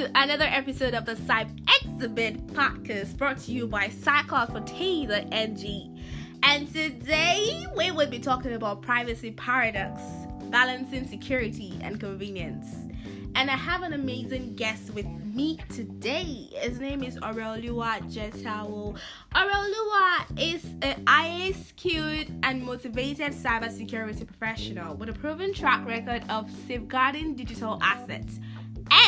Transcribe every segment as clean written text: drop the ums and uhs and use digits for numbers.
to another episode of the Cyber Exhibit podcast brought to you by Cycle4T.ng. And today we will be talking about privacy paradox, balancing security and convenience. And I have an amazing guest with me today. His name is Oreoluwa Jetawo. Oreoluwa is an highly skilled and motivated cybersecurity professional with a proven track record of safeguarding digital assets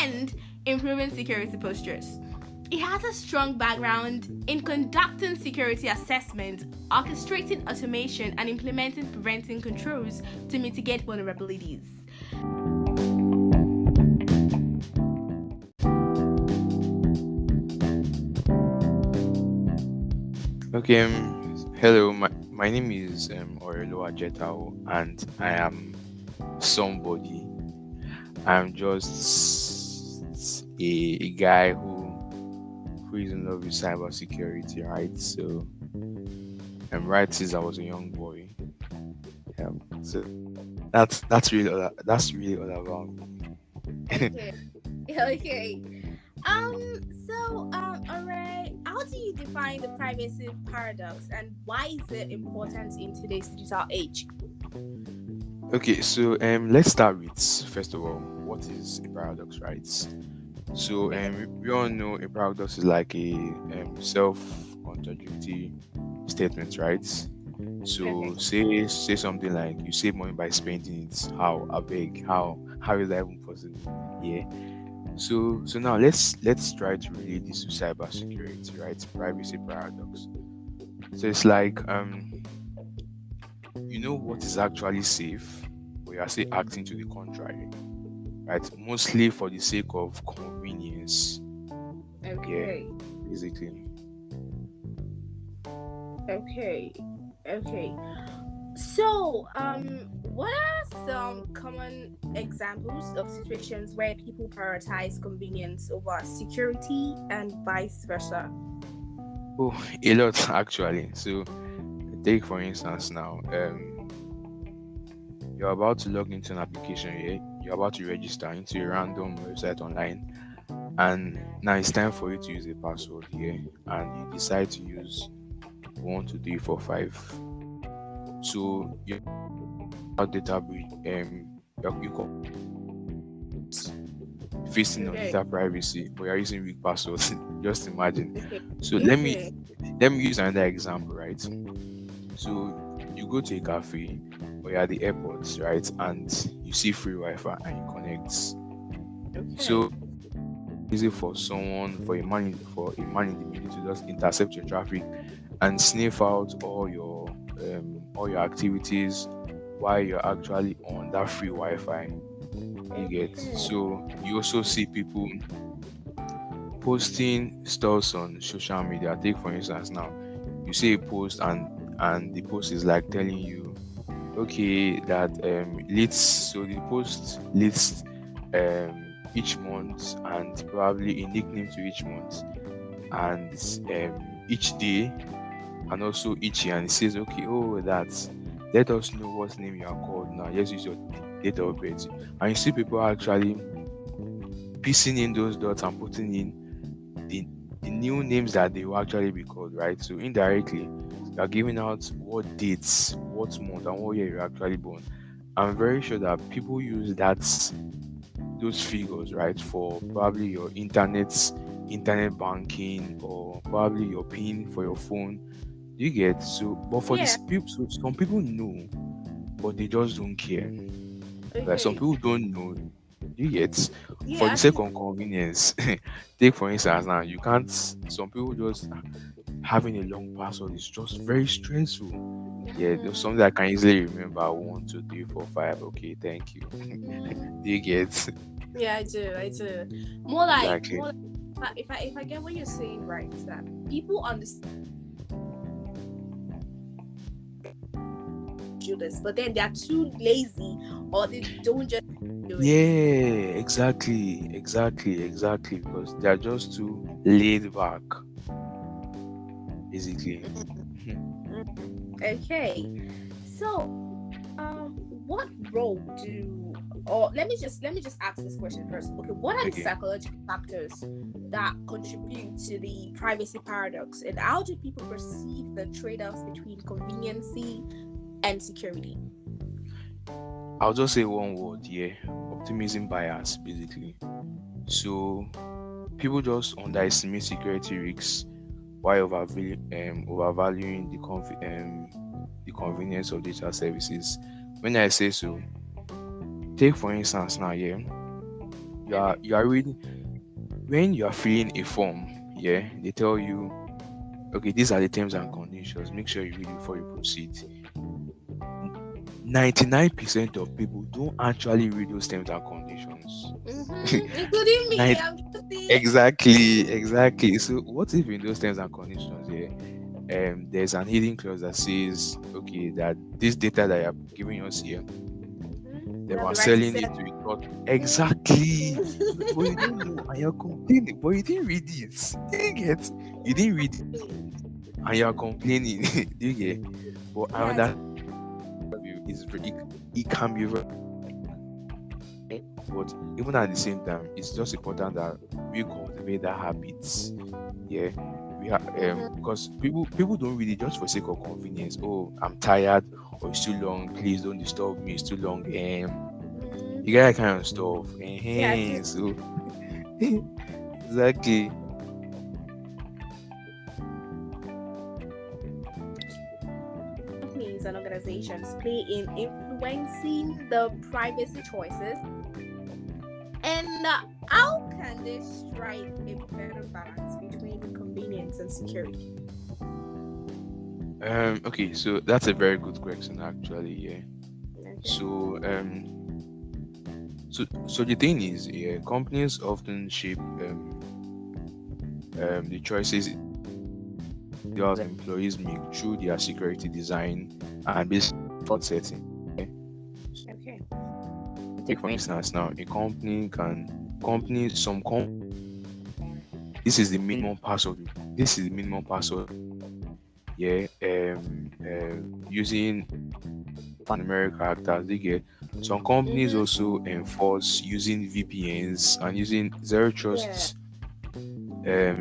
and improving security postures. He has a strong background in conducting security assessments, orchestrating automation, and implementing preventing controls to mitigate vulnerabilities. Okay, hello, my name is Oreoluwa Jetawo, and I am somebody. I'm just a guy who is in love with cybersecurity, right? So I'm right since I was a young boy. So that's really all about me. Okay. Alright, how do you define the privacy paradox and why is it important in today's digital age? Okay, so let's start with, first of all, what is a paradox, right? So we all know a paradox is like a self-contradictory statement, right? So say something like you save money by spending it. How is that even possible? Yeah. So now let's try to relate this to cybersecurity, right? Privacy paradox. So it's like you know what is actually safe, but you are still acting to the contrary, right? Mostly for the sake of convenience. Okay. Yeah, basically. Okay. So, what are some common examples of situations where people prioritize convenience over security and vice versa? Oh, a lot actually. So take for instance now, you're about to log into an application, yeah? You're about to register into a random website online, and now it's time for you to use a password here, and you decide to use 1, 2, 3, 4, 5. So your data breach, you facing on data privacy, but you're using weak passwords. Just imagine. So let me use another example, right? So you go to a cafe or you're at the airport, right, and you see free Wi-Fi and you connect. So easy for a man in the middle to just intercept your traffic and sniff out all your activities while you're actually on that free Wi-Fi. You get. So you also see people posting stuff on social media. Take for instance now, you see a post and the post is like telling you, okay, that the post lists each month and probably a nickname to each month and each day and also each year, and it says, okay, let us know what name you are called now. Just use your date of birth. And you see people actually piecing in those dots and putting in the new names that they will actually be called, right? So indirectly, you are giving out what dates, what month, and what year you're actually born. I'm very sure that people use those figures, right, for probably your internet banking or probably your PIN for your phone. You get. So but for these people, so some people know, but they just don't care. Like some people don't know. You get. For the sake of convenience. Take for instance now, you can't. Some people just having a long password is just very stressful. Yeah, there's something I can easily remember. 1, 2, 3, 4, 5. Okay, thank you. Do you get? Yeah, I do. More like Exactly. if I get what you're saying, right, is that people understand do this, but then they are too lazy or they don't just do it. Yeah, exactly. Because they are just too laid back, basically. Okay, so what role do or let me just ask this question first. Okay, what are the Okay. psychological factors that contribute to the privacy paradox, and how do people perceive the trade-offs between conveniency and security? I'll just say one word, yeah. Optimism bias, basically. So people just underestimate security risks while overvaluing the convenience of data services. When I say so, take for instance now, yeah, you are reading when you are filling a form, yeah, they tell you, okay, these are the terms and conditions. Make sure you read it before you proceed. 99% of people don't actually read those terms and conditions. Including me, Nine, I'm guilty. exactly. So what if in those terms and conditions, yeah, there's an hidden clause that says, okay, that this data that you're giving us here, they You have were the right to selling say. it to a third. Exactly. But you don't know, and you're complaining. But you didn't read it. You get? You didn't read it, and you're complaining. Do you get? But I Yes. understand you. It can be very, but even at the same time, it's just important that we cultivate that habits. Yeah, we have because people don't read it just for sake of convenience. Oh, I'm tired, or it's too long. Please don't disturb me. It's too long. You get that kind of stuff. Yeah, I do. So exactly. Companies and organizations play in influencing the privacy choices, and how can they strike a better balance between convenience and security? Okay, so that's a very good question actually. Yeah. Okay. So so the thing is, yeah, companies often shape the choices their employees make through their security design and basic default setting. Okay? Okay. Take for instance now, a company can company some com- this is the minimum password. This is the minimum password. Yeah, using numeric characters. They get some companies Mm-hmm. also enforce using VPNs and using zero Yeah. trust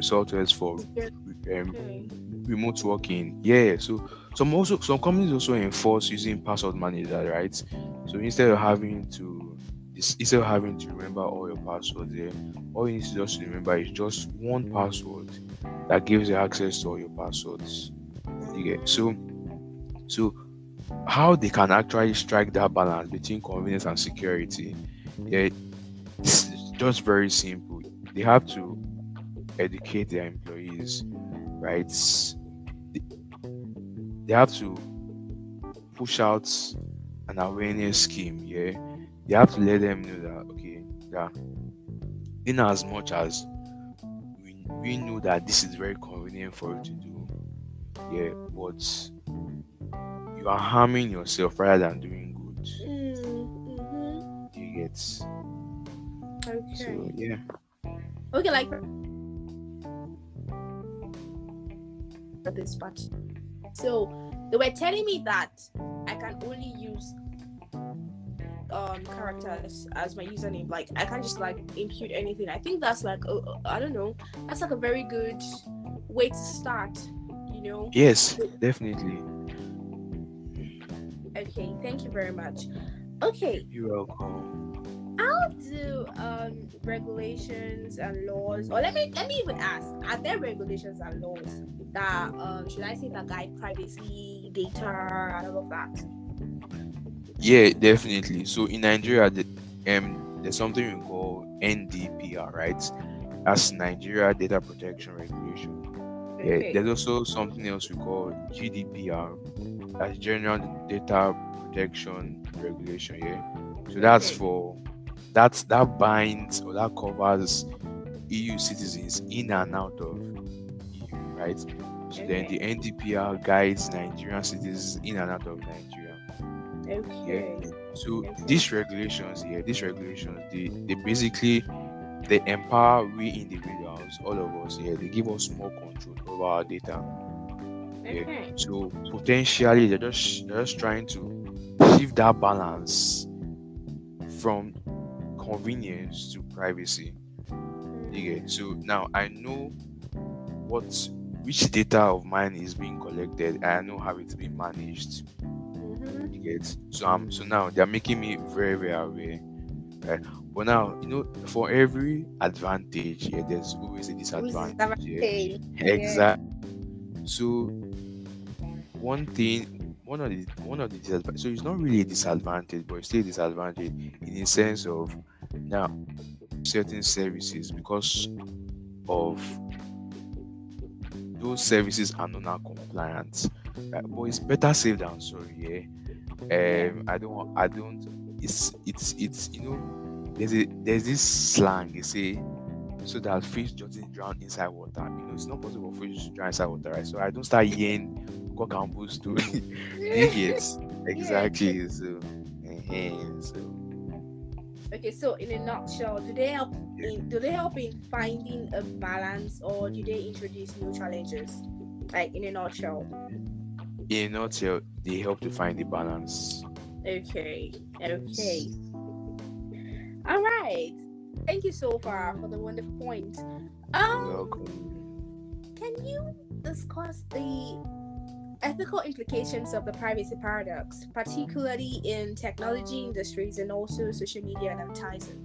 softwares for um, Okay. remote working. Yeah, so some companies also enforce using password manager, right? So instead of having to remember all your passwords, yeah, all you need to just remember is just one password that gives you access to all your passwords. You get so how they can actually strike that balance between convenience and security? Yeah, it's just very simple. They have to educate their employees, right? They have to push out an awareness scheme. Yeah, they have to let them know that, okay, that in as much as we know that this is very convenient for you to do, yeah, but you are harming yourself rather than doing good. Mm-hmm. You get? So Okay. yeah. Okay, like for this part. So they were telling me that I can only use characters as my username. Like I can't just like impute anything. I think that's like I don't know. That's like a very good way to start. You know. Yes, definitely. Okay. Thank you very much. Okay. You're welcome. How do regulations and laws, or let me even ask, are there regulations and laws that should I say that guide privacy, data, and all of that? Yeah, definitely. So in Nigeria, there's something we call NDPR, right? That's Nigeria Data Protection Regulation. Yeah, Okay. there's also something else we call GDPR, that's General Data Protection Regulation. Yeah, so Okay. that binds or that covers EU citizens in and out of EU, right? So then the Okay. NDPR guides Nigerian citizens in and out of Nigeria. Yeah. Okay. So Okay. these regulations, they basically they empower we individuals, all of us. Yeah, they give us more control over our data. Yeah. Okay. So potentially they're just trying to shift that balance from convenience to privacy. Okay, so now I know what which data of mine is being collected, and I know how it's being managed. You get, so now they're making me very very aware, right? But now for every advantage, yeah, there's always a Which is disadvantage. Yeah, advantage. Yeah. exactly. So one of the disadvantages. So it's not really a disadvantage, but it's still a disadvantage in the sense of now certain services, because of those services are not compliant. Right? But it's better safe than sorry. Yeah. I don't. It's there's this slang they say, so that fish doesn't drown inside water. It's not possible for fish to drown inside water, right? So I don't start hearing cock and bull story. Do you get? Yeah. Exactly. So Okay, so in a nutshell, do they help yeah. in finding a balance, or do they introduce new challenges? Like in a nutshell. In a nutshell, they help to find the balance. Okay. Okay. Yes. All right. Thank you so far for the wonderful point. You're Um, welcome. can you discuss the ethical implications of the privacy paradox, particularly in technology industries and also social media and advertising?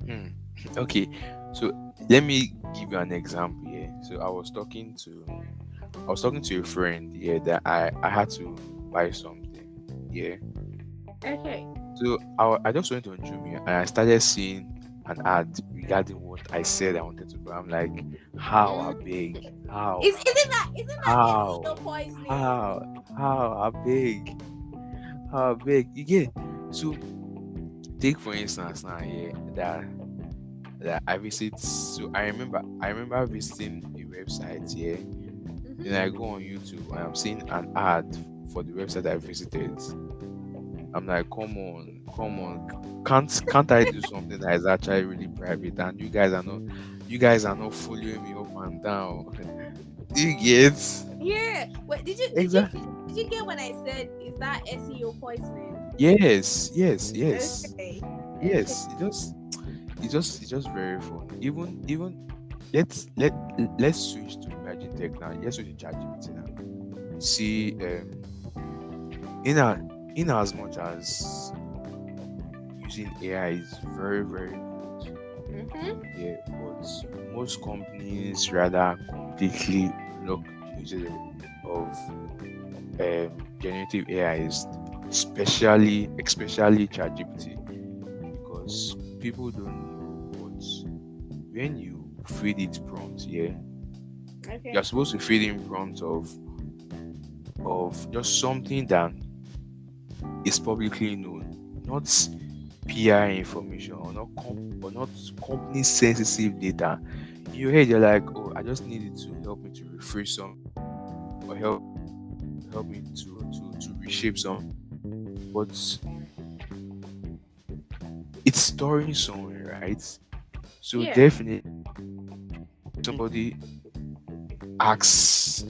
Hmm. Okay, so let me give you an example here. So I was talking to a friend here that I had to buy something. Yeah. Okay. So I just went on Jumia and I started seeing an ad regarding what I said I wanted to buy. I'm like, how I Mm. beg, how, Isn't that how, SEO poisoning? how I beg, how I beg. You get, so take for instance now, yeah, that I visit. So I remember visiting a website, yeah. Then I Mm-hmm. go on YouTube and I'm seeing an ad for the website I visited. I'm like, come on, can't I do something that is actually really private? And you guys are not following me up and down. Do you get? Yeah. Wait, Exactly. did you get when I said is that SEO poisoning? Yes, yes, yes, Okay. Okay. yes. It's just very fun. Even let's switch to emerging tech now. Let's switch to ChatGPT now. You see, in a in as much as using AI is very very good, Mm-hmm. yeah, but most companies rather completely block the usage of generative AIs, especially ChatGPT, because people don't know, but when you feed it prompt, yeah, Okay. you're supposed to feed in prompt of just something that is publicly known, not PI information, or not company sensitive data. In your head, you're like, oh, I just need it to help me to refresh some, or help me to reshape some, but it's storing somewhere, right? So Yeah. definitely somebody asks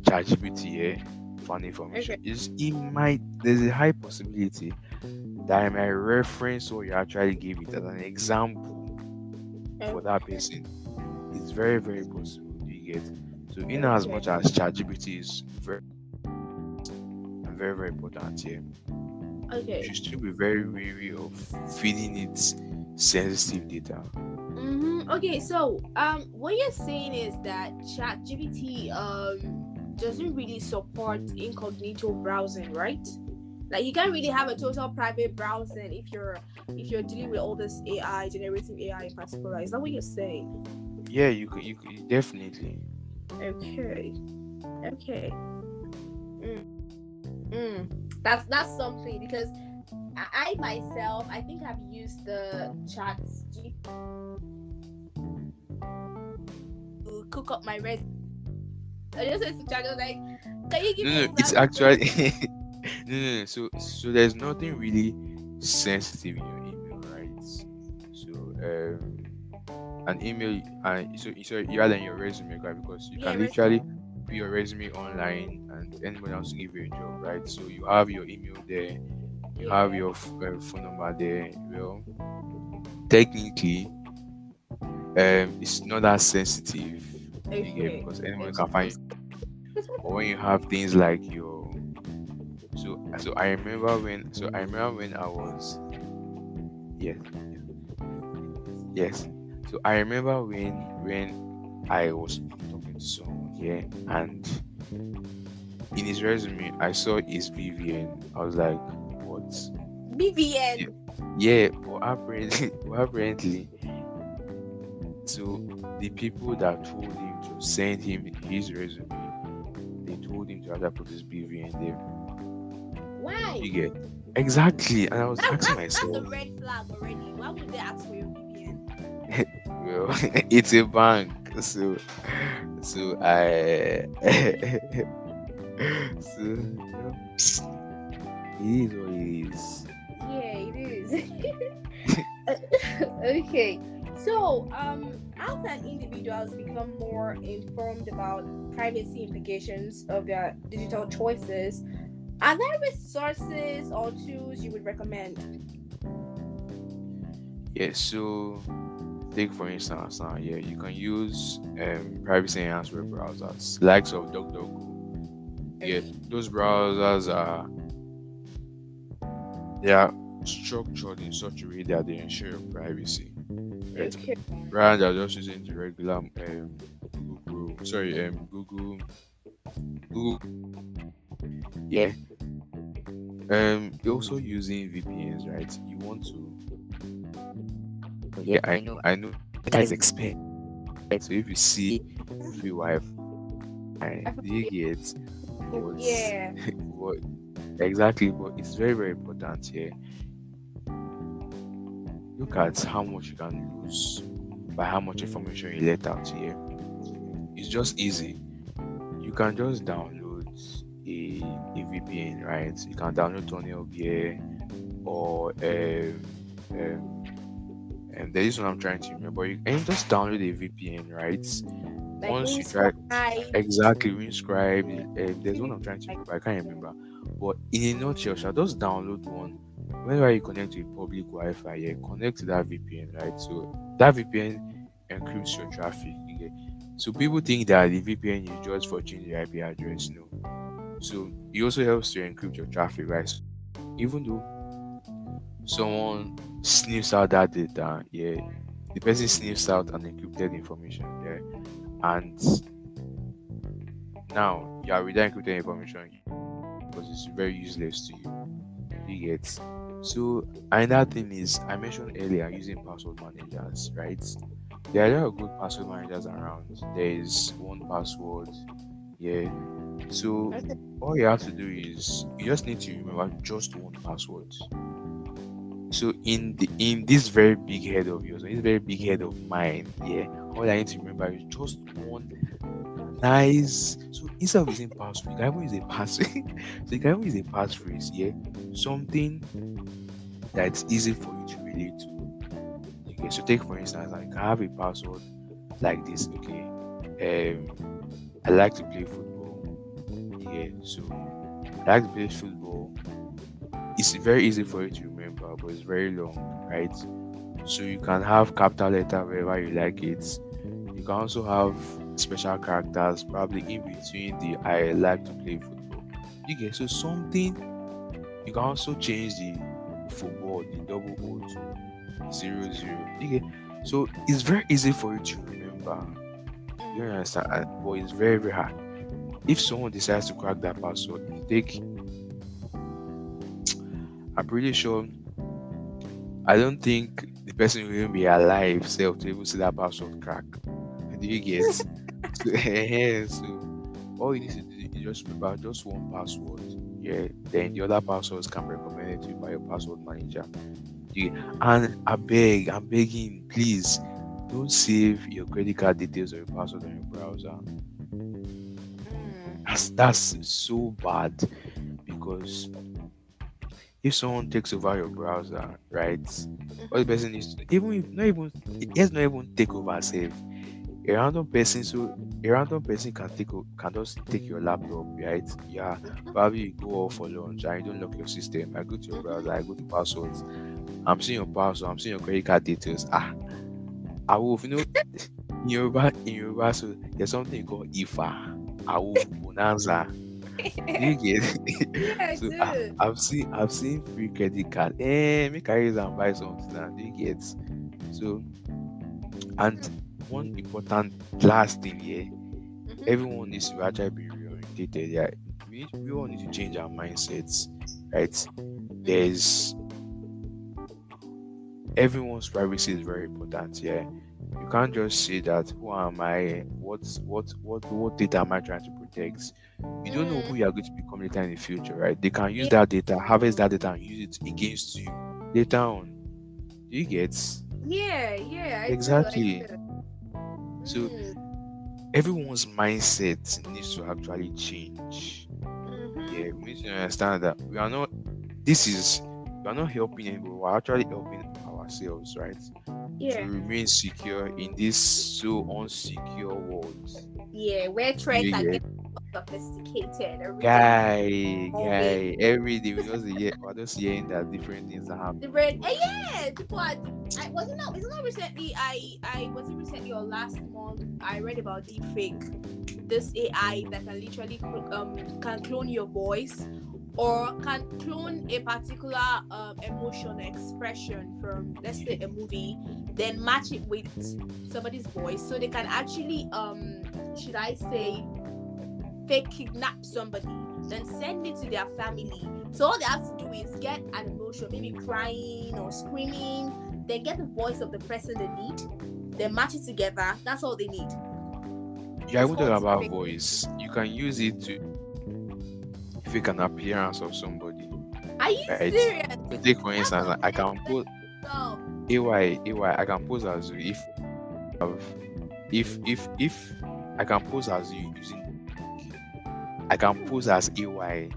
ChatGPT, yeah, for an Okay. information, there's a high possibility that I might reference what you actually gave it as an example for that Okay. person. It's very, very possible. Do you get? So in as Okay. much as ChatGPT is very very, very important here, you Okay. should still be very wary of feeding it sensitive data. Mm-hmm. Okay. So, what you're saying is that ChatGPT doesn't really support incognito browsing, right? Like you can't really have a total private browsing if you're dealing with all this AI, generative AI in particular. Is that what you're saying? Yeah, you could definitely. Okay. Okay. Mm. Mm. That's something because I myself I think I've used the chat to cook up my resume. I just went to chat. I was like, "Can you give No, me no, an it's example of this?" actually no, no, no. So there's nothing really sensitive in your email, right? So an email, so you add in your resume, right? Because you Yeah, can resume. literally put your resume online and anyone else to give you a job, right? So you have your email there, you have Yeah. your phone number there. Well, technically, it's not that sensitive. You get, Okay. because anyone can Okay. find. But when you have things like your, so I remember when I was, yes, yes. So I remember when I was talking to someone, yeah, and in his resume I saw his BVN. I was like, what? Yeah, BVN. yeah, but apparently, but apparently, so the people that told him to send him his resume, they told him to either put his BVN there. Why? You get, exactly, and I was That's asking that's that's a myself, red flag already. Why would they ask for your BVN? well, it's a bank, so I, so it is what it is. Yeah, it is. Okay. So, how can individuals become more informed about privacy implications of their digital choices? Are there resources or tools you would recommend? Yeah, so take for instance now, yeah, you can use privacy enhanced web browsers, likes of DuckDuckGo. Yeah, Okay. those browsers are, they are structured in such a way that they ensure your privacy, right? Okay. Rather than just using the regular Google, yeah. You're also using VPNs, right? You want to, yeah, I know that is expensive. So if you see free Wi-Fi, I do you get what, Yeah. what exactly? But it's very, very important here. Look at how much you can lose by how much information you let out here. It's just easy. You can just download a VPN, right? You can download Tunnel here, or um, and there is one I'm trying to remember. You can just download a VPN, right? Like Once you try, inscribe. exactly, Winscribe. There's one Maybe I'm trying to like remember. I can't remember. But in a nutshell, shall just download one. Whenever you connect to a public Wi-Fi, yeah, connect to that VPN, right? So that VPN encrypts your traffic. Okay? So people think that the VPN is just for changing the IP address. No. So it also helps to encrypt your traffic, right? So even though someone sniffs out that data, yeah, the person sniffs out an encrypted information, yeah, and now you are with that encrypted information because it's very useless to you. You get, so another thing is I mentioned earlier using password managers, right? There are a lot of good password managers around. There is one password, yeah. So okay. all you have to do is you just need to remember just one password. So in this very big head of yours, this very big head of mine, yeah, all I need to remember is just one nice. So instead of using password, you can even use a pass. So you can even use a passphrase, yeah, something that's easy for you to relate to. Okay, so take for instance, I can have a password like this. Okay, I like to play football. Yeah, so I like to play football. It's very easy for you to remember, but it's very long, right? So you can have capital letter wherever you like it. You can also have special characters, probably in between the I like to play football. You get, so something you can also change the football, the double O to 00. You get, so it's very easy for you to remember. You Mm. understand? But it's very, very hard. If someone decides to crack that password, it take, I'm pretty sure, I don't think the person will even be alive self to even see that password crack. Do you get? So, so all you need to do is just remember just one password. Yeah, then the other passwords can be recommended to you by your password manager. Yeah. And I'm begging, please don't save your credit card details or your password on your browser. Mm. That's so bad because if someone takes over your browser, right? What the Mhm. person needs to, even if not even, let's not even take over safe. a random person, a random person can just take your laptop, right? Yeah, probably you go off for lunch and you don't lock your system. I go to your browser, I go to passwords. I'm seeing your password, I'm seeing your credit card details. I will, in Yoruba, so there's something called Ifa. I will bonanza. Do you get Yeah, I so do. I've seen free credit card. Make I use and buy something. Now. Do you get so? And one important last thing here, everyone needs to actually be reorientated. Yeah, we all need to change our mindsets, right? There's everyone's privacy is very important. Yeah, you can't just say that who am I? What data am I trying to protect? You don't know who you are going to become later in the future, right? They can use that data, harvest that data, and use it against you later on. Do you get? Yeah, I Exactly. do. So everyone's mindset needs to actually change. Yeah, we need to understand that we are not. We are not helping anybody. We're actually helping ourselves, right? To remain secure in this so unsecure world. Yeah, where threats are getting sophisticated. Every day we're just hearing that different things are happening. People are. It's not recently. I was it recently or last month. I read about deepfake. This AI that can literally can clone your voice or can clone a particular emotion expression from, let's say, a movie, then match it with somebody's voice, so they can actually should I say fake kidnap somebody, then send it to their family. So all they have to do is get an emotion, maybe crying or screaming, then get the voice of the person they need, then match it together. That's all they need. Yeah, I would talk about voice. You can use it to fake an appearance of somebody. Are you serious? Take for instance, I can put AY. I can pose as you if I can pose as you using. I can pose as AY.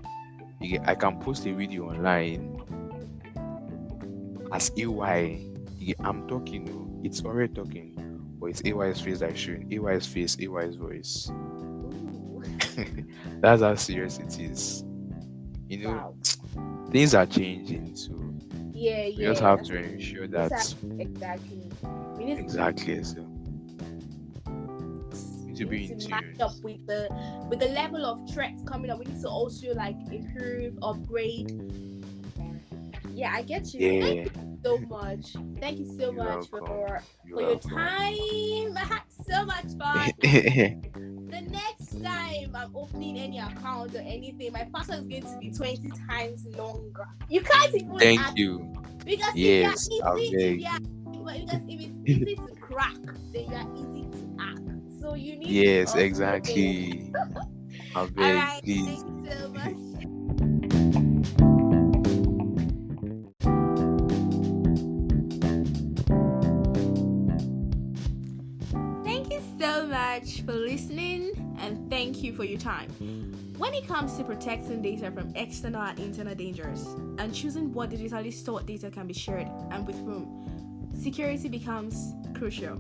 I can post a video online as AY. I'm talking. It's already talking, but it's AY's face that is showing. AY's face, AY's voice. That's how serious it is. Things are changing, so we just have to ensure that exactly. So we need to be in tune. Match up with the level of threats coming up. We need to also improve, upgrade. Yeah, I get you. Thank you so much for your time. I had so much fun. The next time I'm opening any account or anything, my password is going to be 20 times longer. You can't even Thank you. Because if it's easy to crack, then you are easy to hack. So you need Yes, exactly. All right, please. Thank you so much. For listening, and thank you for your time. When it comes to protecting data from external and internal dangers and choosing what digitally stored data can be shared and with whom, security becomes crucial.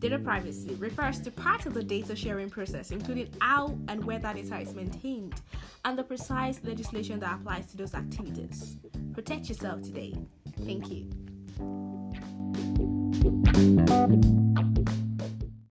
Data privacy refers to part of the data sharing process, including how and where that data is maintained and the precise legislation that applies to those activities. Protect yourself today. Thank you.